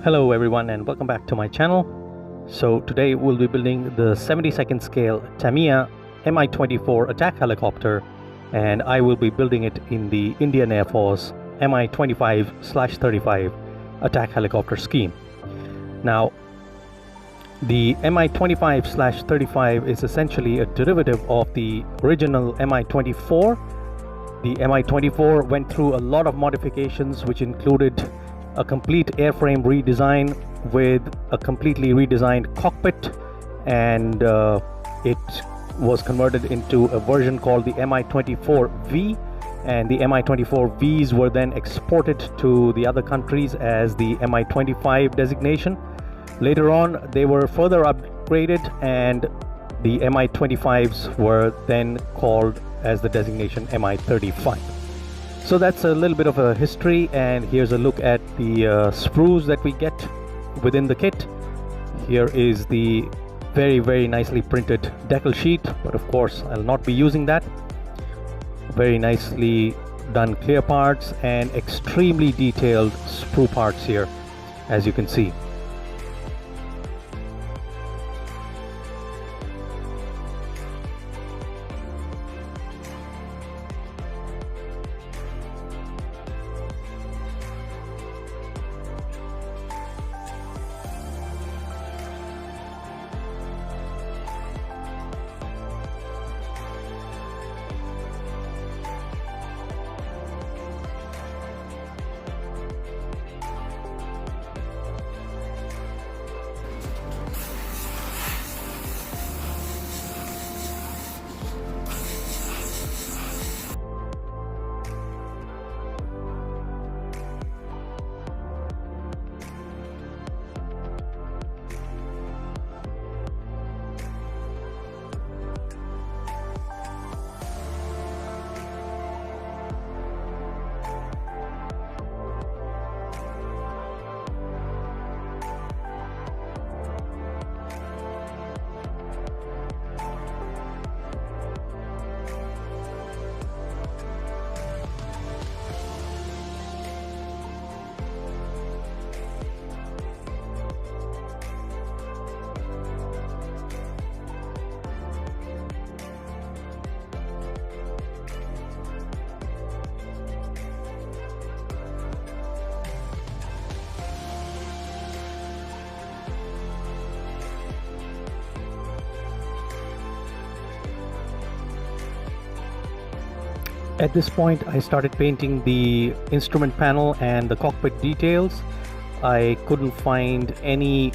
Hello everyone and welcome back to my channel. So today we'll be building the 72nd scale Tamiya Mi-24 attack helicopter, and I will be building it in the Indian Air Force Mi-25/35 attack helicopter scheme. Now the Mi-25/35 is essentially a derivative of the original Mi-24. The Mi-24 went through a lot of modifications which included a complete airframe redesign with a completely redesigned cockpit, and it was converted into a version called the Mi-24V, and the Mi-24Vs were then exported to the other countries as the Mi-25 designation. Later on they were further upgraded and the Mi-25s were then called as the designation Mi-35. So that's a little bit of a history, and here's a look at the sprues that we get within the kit. Here is the very nicely printed decal sheet, but of course I'll not be using that. Very nicely done clear parts and extremely detailed sprue parts here, as you can see. At this point I started painting the instrument panel and the cockpit details. I couldn't find any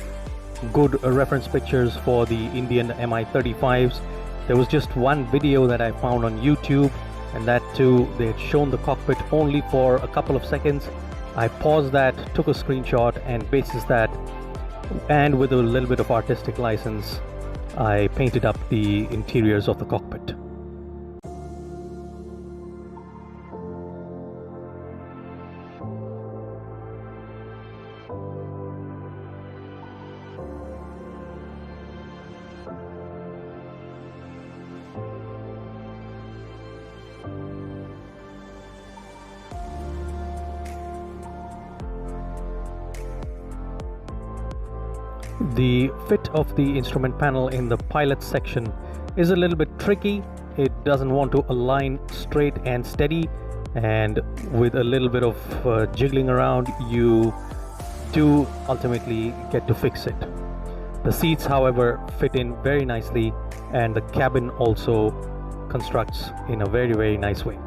good reference pictures for the Indian Mi-35s. There was just one video that I found on YouTube, and that too they had shown the cockpit only for a couple of seconds. I paused that, took a screenshot, and basis that, and with a little bit of artistic license, I painted up the interiors of the cockpit. The fit of the instrument panel in the pilot section is a little bit tricky. It doesn't want to align straight and steady, and with a little bit of jiggling around you do ultimately get to fix it. The seats, however, fit in very nicely, and the cabin also constructs in a very nice way.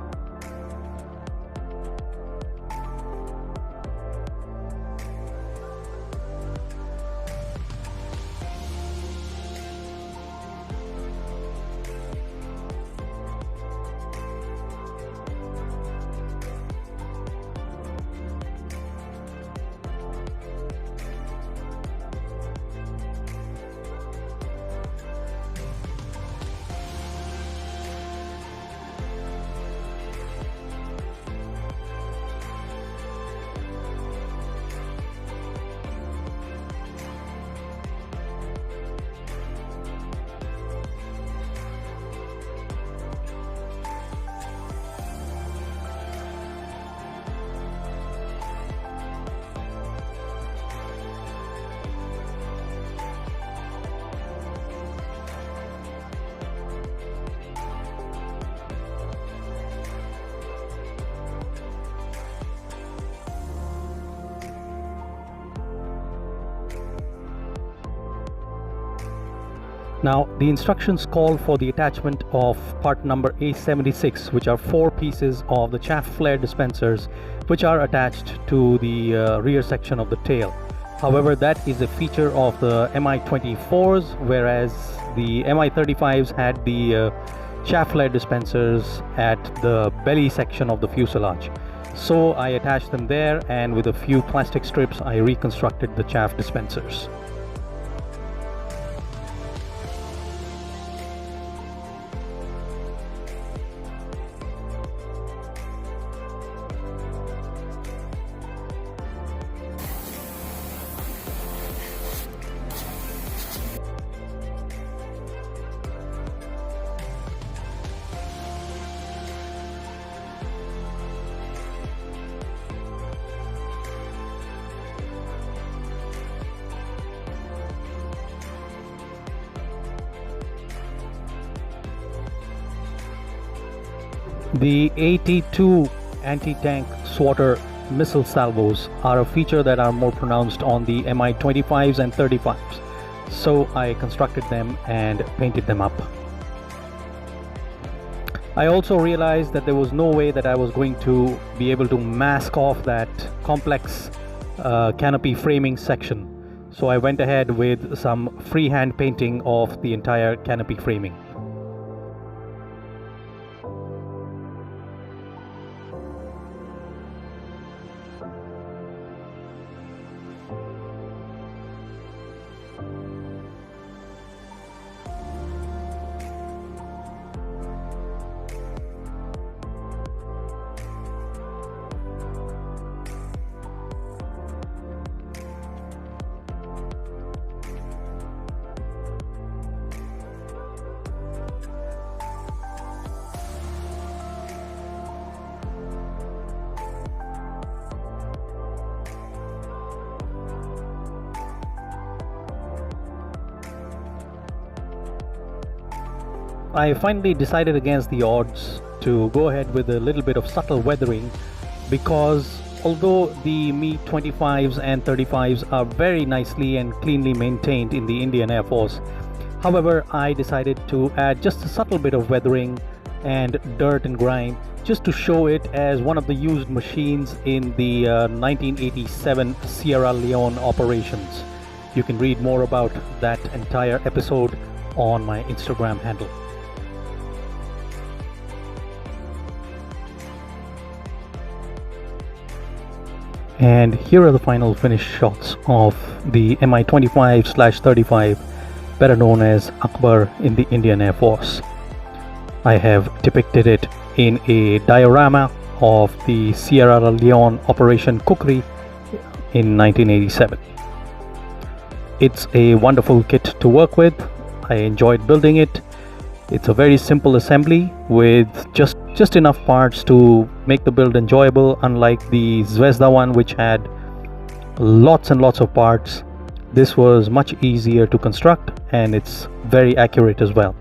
Now, the instructions call for the attachment of part number A76, which are 4 pieces of the chaff flare dispensers, which are attached to the rear section of the tail. However, that is a feature of the Mi-24s, whereas the Mi-35s had the chaff flare dispensers at the belly section of the fuselage. So I attached them there, and with a few plastic strips I reconstructed the chaff dispensers. The AT-2 anti-tank swatter missile salvos are a feature that are more pronounced on the Mi-25s and 35s, so I constructed them and painted them up. I also realized that there was no way that I was going to be able to mask off that complex canopy framing section, so I went ahead with some freehand painting of the entire canopy framing. I finally decided against the odds to go ahead with a little bit of subtle weathering, because although the Mi-25s and 35s are very nicely and cleanly maintained in the Indian Air Force, however, I decided to add just a subtle bit of weathering and dirt and grime just to show it as one of the used machines in the 1987 Sierra Leone operations. You can read more about that entire episode on my Instagram handle. And here are the final finished shots of the Mi-25/35, better known as Akbar in the Indian Air Force. I have depicted it in a diorama of the Sierra Leone Operation Kukri in 1987. It's a wonderful kit to work with. I enjoyed building it. It's a very simple assembly with just enough parts to make the build enjoyable, unlike the Zvezda one, which had lots and lots of parts. This was much easier to construct, and it's very accurate as well.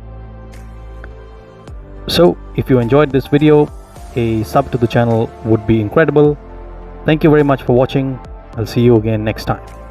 So if you enjoyed this video, a sub to the channel would be incredible. Thank you very much for watching. I'll see you again next time.